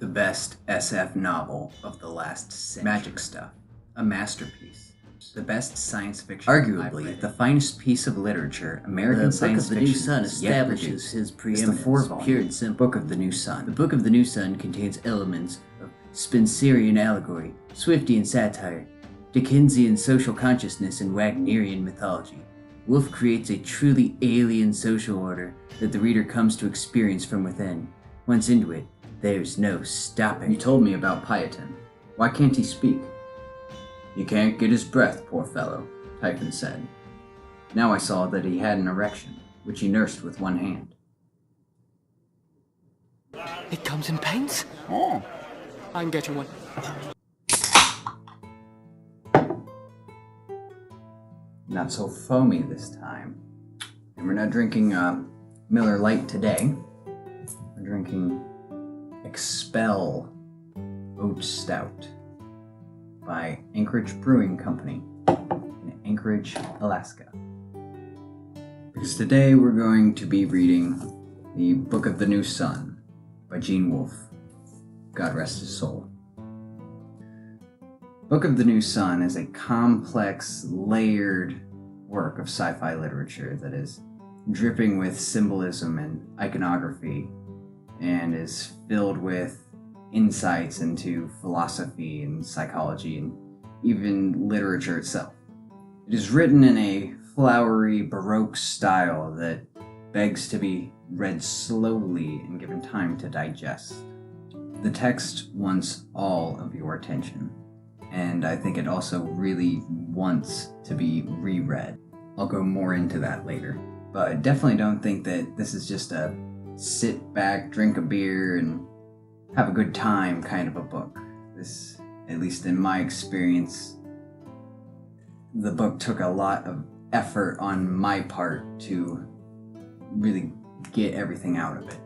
The best SF novel of the last century. Magic Stuff, a masterpiece. The best science fiction. Arguably, the finest piece of literature American science fiction. The Book of the New Sun establishes his preeminence, pure and simple. Book of the New Sun. The Book of the New Sun contains elements of Spencerian allegory, Swiftian satire, Dickensian social consciousness, and Wagnerian mythology. Wolfe creates a truly alien social order that the reader comes to experience from within. Once into it, there's no stopping. You told me about Pieton. Why can't he speak? He can't get his breath, poor fellow, Typhon said. Now I saw that he had an erection, which he nursed with one hand. It comes in pints? Oh. I can get you one. Not so foamy this time. And we're not drinking Miller Lite today. We're drinking Expel Oat Stout by Anchorage Brewing Company in Anchorage, Alaska. Because today we're going to be reading the Book of the New Sun by Gene Wolfe. God rest his soul. Book of the New Sun is a complex, layered work of sci-fi literature that is dripping with symbolism and iconography and is filled with insights into philosophy and psychology and even literature itself. It is written in a flowery Baroque style that begs to be read slowly and given time to digest. The text wants all of your attention, and I think it also really wants to be reread. I'll go more into that later, but I definitely don't think that this is just a sit back, drink a beer, and have a good time kind of a book. This, at least in my experience, the book took a lot of effort on my part to really get everything out of it.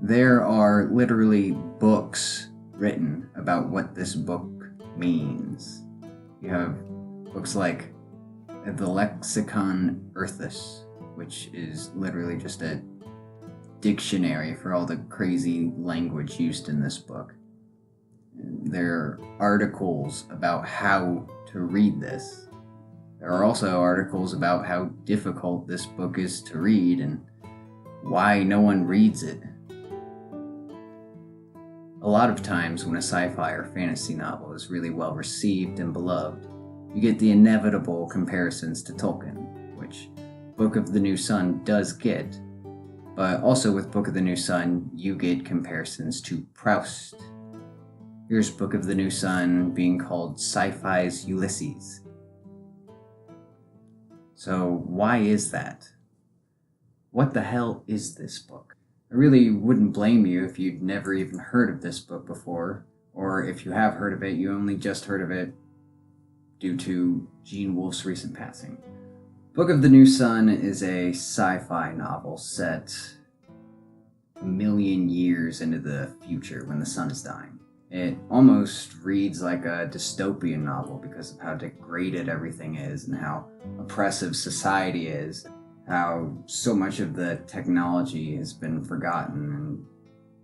There are literally books written about what this book means. You have books like the Lexicon Earthus, which is literally just a dictionary for all the crazy language used in this book. There are articles about how to read this. There are also articles about how difficult this book is to read and why no one reads it. A lot of times when a sci-fi or fantasy novel is really well received and beloved, you get the inevitable comparisons to Tolkien, which Book of the New Sun does get, but also with Book of the New Sun, you get comparisons to Proust. Here's Book of the New Sun being called sci-fi's Ulysses. So why is that? What the hell is this book? I really wouldn't blame you if you'd never even heard of this book before, or if you have heard of it, you only just heard of it due to Gene Wolfe's recent passing. Book of the New Sun is a sci-fi novel set a million years into the future when the sun is dying. It almost reads like a dystopian novel because of how degraded everything is and how oppressive society is, how so much of the technology has been forgotten and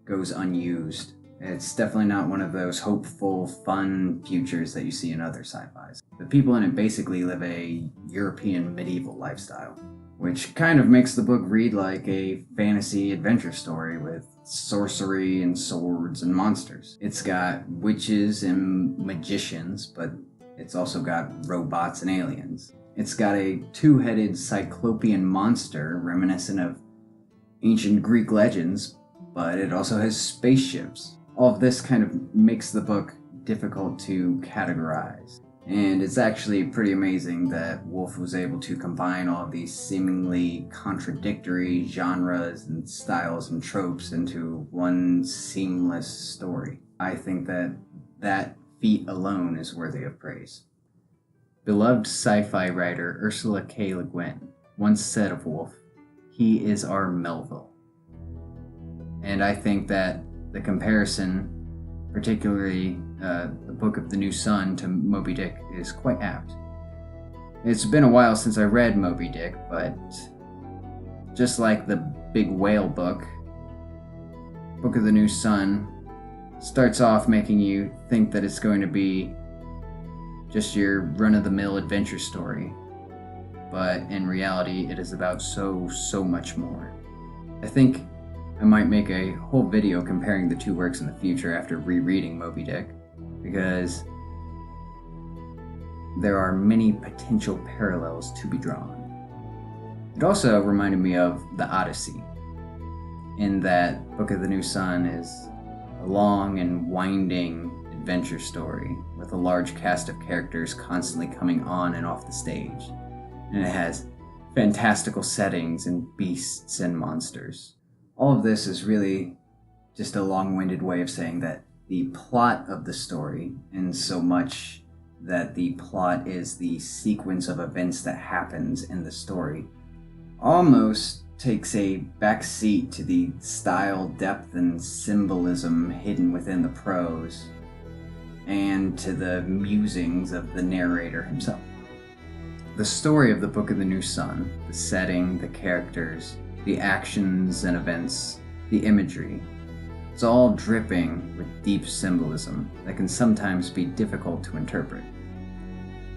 goes unused. It's definitely not one of those hopeful, fun futures that you see in other sci-fis. The people in it basically live a European medieval lifestyle, which kind of makes the book read like a fantasy adventure story with sorcery and swords and monsters. It's got witches and magicians, but it's also got robots and aliens. It's got a two-headed cyclopean monster reminiscent of ancient Greek legends, but it also has spaceships. All of this kind of makes the book difficult to categorize. And it's actually pretty amazing that Wolfe was able to combine all of these seemingly contradictory genres and styles and tropes into one seamless story. I think that feat alone is worthy of praise. Beloved sci-fi writer Ursula K. Le Guin once said of Wolfe, "He is our Melville." And I think that the comparison, particularly the Book of the New Sun to Moby Dick, is quite apt. It's been a while since I read Moby Dick, but just like the Big Whale book, Book of the New Sun starts off making you think that it's going to be just your run-of-the-mill adventure story, but in reality it is about so much more. I think I might make a whole video comparing the two works in the future after rereading Moby Dick, because there are many potential parallels to be drawn. It also reminded me of the Odyssey, in that Book of the New Sun is a long and winding adventure story with a large cast of characters constantly coming on and off the stage, and it has fantastical settings and beasts and monsters. All of this is really just a long-winded way of saying that the plot of the story, in so much that the plot is the sequence of events that happens in the story, almost takes a back seat to the style, depth, and symbolism hidden within the prose, and to the musings of the narrator himself. The story of the Book of the New Sun, the setting, the characters, the actions and events, the imagery, it's all dripping with deep symbolism that can sometimes be difficult to interpret.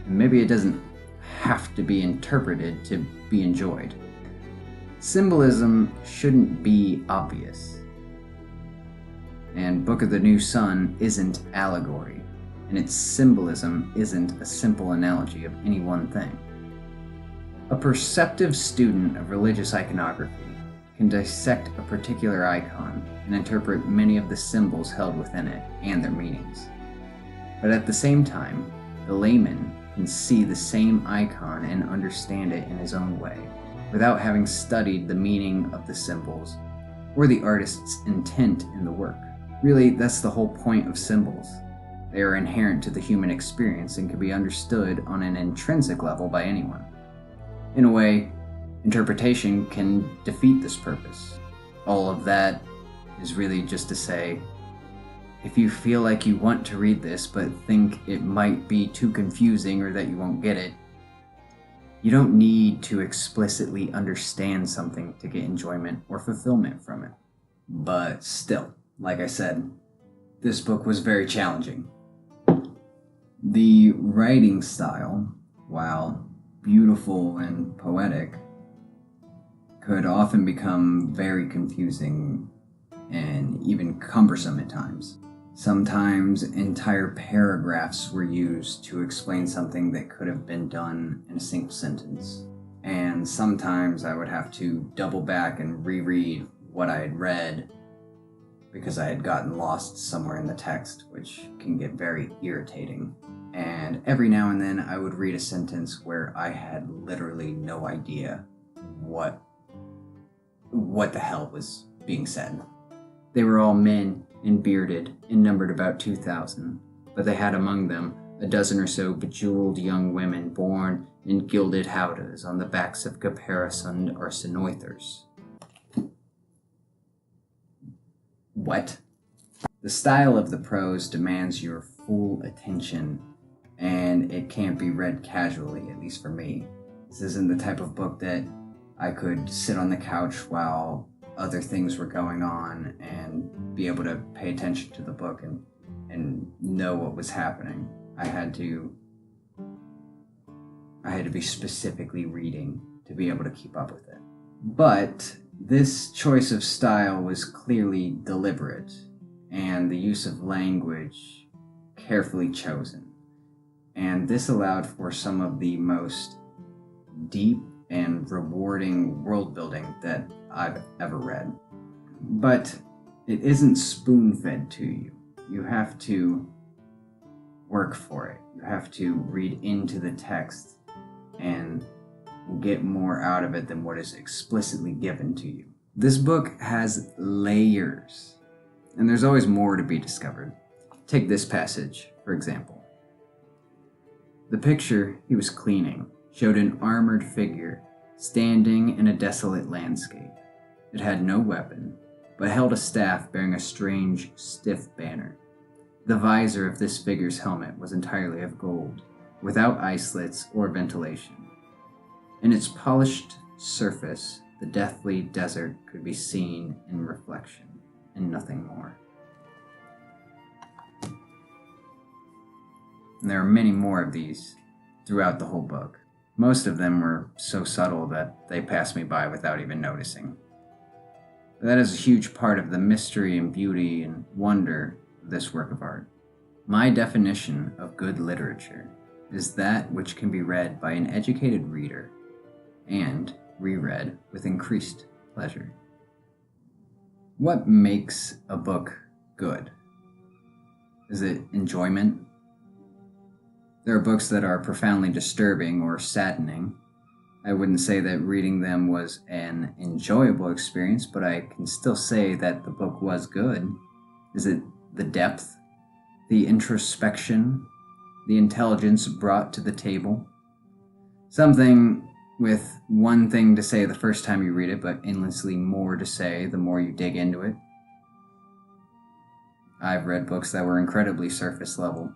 And maybe it doesn't have to be interpreted to be enjoyed. Symbolism shouldn't be obvious. And Book of the New Sun isn't allegory, and its symbolism isn't a simple analogy of any one thing. A perceptive student of religious iconography can dissect a particular icon and interpret many of the symbols held within it and their meanings. But at the same time, the layman can see the same icon and understand it in his own way, without having studied the meaning of the symbols or the artist's intent in the work. Really, that's the whole point of symbols. They are inherent to the human experience and can be understood on an intrinsic level by anyone. In a way, interpretation can defeat this purpose. All of that is really just to say, if you feel like you want to read this but think it might be too confusing or that you won't get it, you don't need to explicitly understand something to get enjoyment or fulfillment from it. But still, like I said, this book was very challenging. The writing style, while beautiful and poetic, could often become very confusing and even cumbersome at times. Sometimes entire paragraphs were used to explain something that could have been done in a single sentence. And sometimes I would have to double back and reread what I had read because I had gotten lost somewhere in the text, which can get very irritating. And every now and then I would read a sentence where I had literally no idea what the hell was being said. They were all men and bearded and numbered about 2,000, but they had among them a dozen or so bejeweled young women born in gilded howdahs on the backs of caparisoned arsinoithers. What? The style of the prose demands your full attention, and it can't be read casually, at least for me. This isn't the type of book that I could sit on the couch while other things were going on and be able to pay attention to the book and know what was happening. I had to be specifically reading to be able to keep up with it. But this choice of style was clearly deliberate, and the use of language carefully chosen. And this allowed for some of the most deep and rewarding world building that I've ever read. But it isn't spoon-fed to you. You have to work for it. You have to read into the text and get more out of it than what is explicitly given to you. This book has layers, and there's always more to be discovered. Take this passage, for example. The picture he was cleaning showed an armored figure standing in a desolate landscape. It had no weapon, but held a staff bearing a strange, stiff banner. The visor of this figure's helmet was entirely of gold, without eye slits or ventilation. In its polished surface, the deathly desert could be seen in reflection, and nothing more. And there are many more of these throughout the whole book. Most of them were so subtle that they passed me by without even noticing. But that is a huge part of the mystery and beauty and wonder of this work of art. My definition of good literature is that which can be read by an educated reader and reread with increased pleasure. What makes a book good? Is it enjoyment? There are books that are profoundly disturbing or saddening. I wouldn't say that reading them was an enjoyable experience, but I can still say that the book was good. Is it the depth, the introspection, the intelligence brought to the table? Something with one thing to say the first time you read it, but endlessly more to say the more you dig into it. I've read books that were incredibly surface level.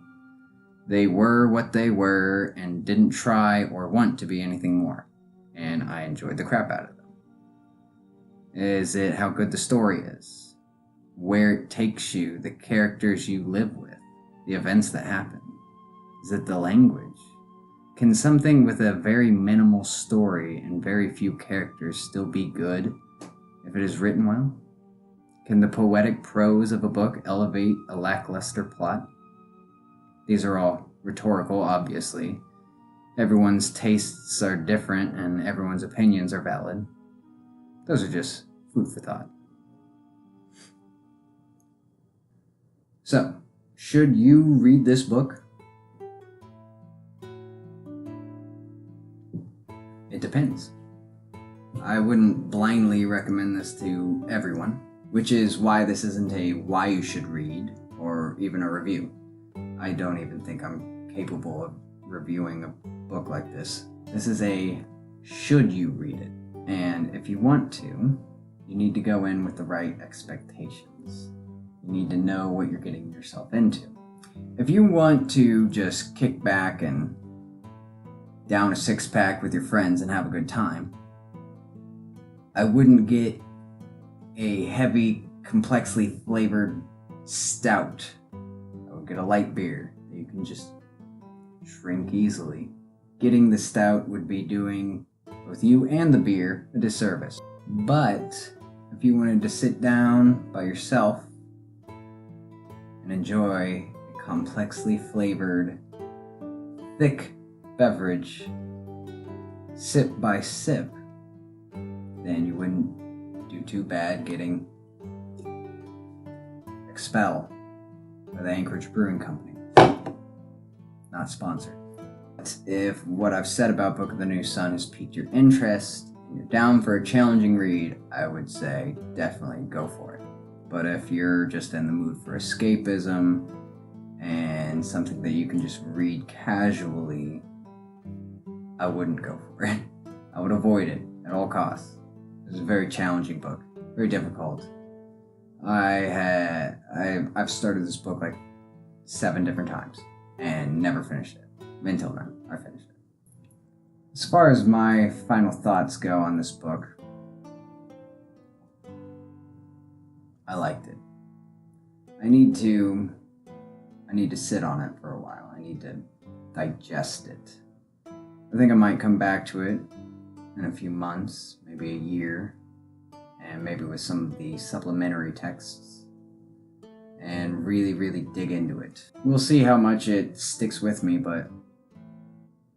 They were what they were and didn't try or want to be anything more, and I enjoyed the crap out of them. Is it how good the story is? Where it takes you, the characters you live with, the events that happen? Is it the language? Can something with a very minimal story and very few characters still be good if it is written well? Can the poetic prose of a book elevate a lackluster plot? These are all rhetorical, obviously. Everyone's tastes are different and everyone's opinions are valid. Those are just food for thought. So, should you read this book? It depends. I wouldn't blindly recommend this to everyone, which is why this isn't a why you should read or even a review. I don't even think I'm capable of reviewing a book like this. This is a should you read it. And if you want to, you need to go in with the right expectations. You need to know what you're getting yourself into. If you want to just kick back and down a six-pack with your friends and have a good time, I wouldn't get a heavy, complexly flavored stout. I would get a light beer that you can just drink easily. Getting the stout would be doing both you and the beer a disservice. But if you wanted to sit down by yourself and enjoy a complexly flavored, thick beverage, sip by sip, then you wouldn't do too bad getting Expel by the Anchorage Brewing Company. Not sponsored. But if what I've said about Book of the New Sun has piqued your interest and you're down for a challenging read, I would say definitely go for it. But if you're just in the mood for escapism and something that you can just read casually, I wouldn't go for it. I would avoid it at all costs. It's a very challenging book, very difficult. I've started this book like 7 different times and never finished it. Until now, I finished it. As far as my final thoughts go on this book, I liked it. I need to sit on it for a while. I need to digest it. I think I might come back to it in a few months, maybe a year, and maybe with some of the supplementary texts, and really, really dig into it. We'll see how much it sticks with me, but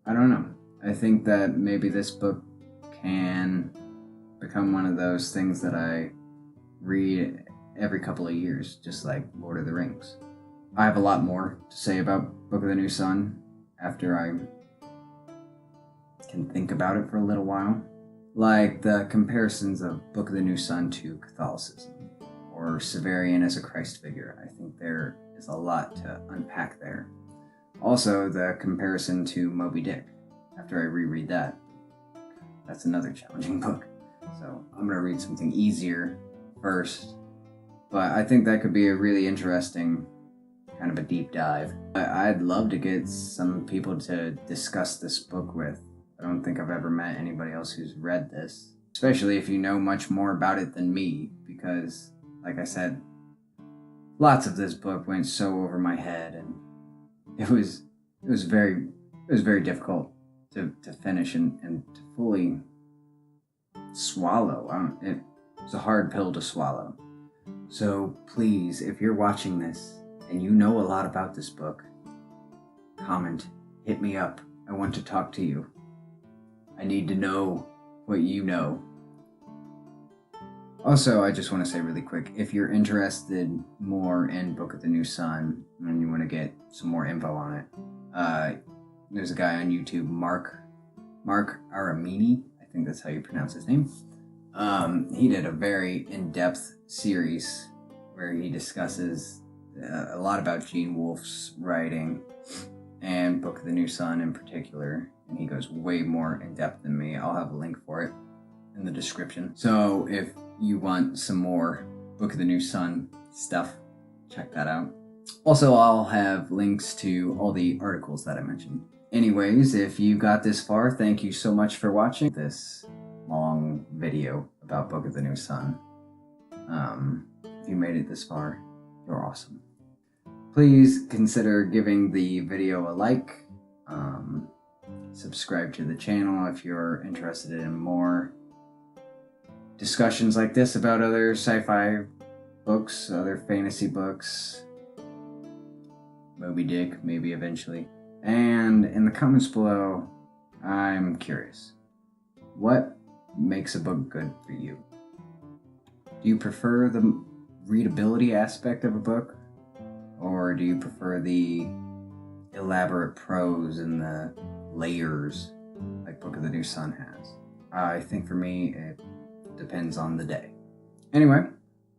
I don't know. I think that maybe this book can become one of those things that I read every couple of years, just like Lord of the Rings. I have a lot more to say about Book of the New Sun after I can think about it for a little while. Like the comparisons of Book of the New Sun to Catholicism, or Severian as a Christ figure. I think there is a lot to unpack there. Also, the comparison to Moby Dick. After I reread that, that's another challenging book. So I'm going to read something easier first. But I think that could be a really interesting kind of a deep dive. I'd love to get some people to discuss this book with. I don't think I've ever met anybody else who's read this, especially if you know much more about it than me, because, like I said, lots of this book went so over my head, and it was it was very difficult to finish and to fully swallow. It was a hard pill to swallow. So please, if you're watching this and you know a lot about this book, comment, hit me up. I want to talk to you. I need to know what you know. Also, I just want to say really quick, if you're interested more in Book of the New Sun and you want to get some more info on it, there's a guy on YouTube, Mark Aramini, I think that's how you pronounce his name. He did a very in-depth series where he discusses a lot about Gene Wolfe's writing and Book of the New Sun in particular, and he goes way more in depth than me. I'll have a link for it in the description. So if you want some more Book of the New Sun stuff, check that out. Also, I'll have links to all the articles that I mentioned. Anyways, if you got this far, thank you so much for watching this long video about Book of the New Sun. If you made it this far, you're awesome. Please consider giving the video a like. Subscribe to the channel if you're interested in more discussions like this about other sci-fi books, other fantasy books, Moby Dick, maybe eventually. And in the comments below, I'm curious, what makes a book good for you? Do you prefer the readability aspect of a book? Or do you prefer the elaborate prose and the layers like Book of the New Sun has? I think for me, it depends on the day. Anyway,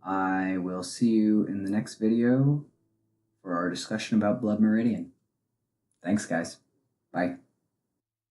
I will see you in the next video for our discussion about Blood Meridian. Thanks, guys. Bye.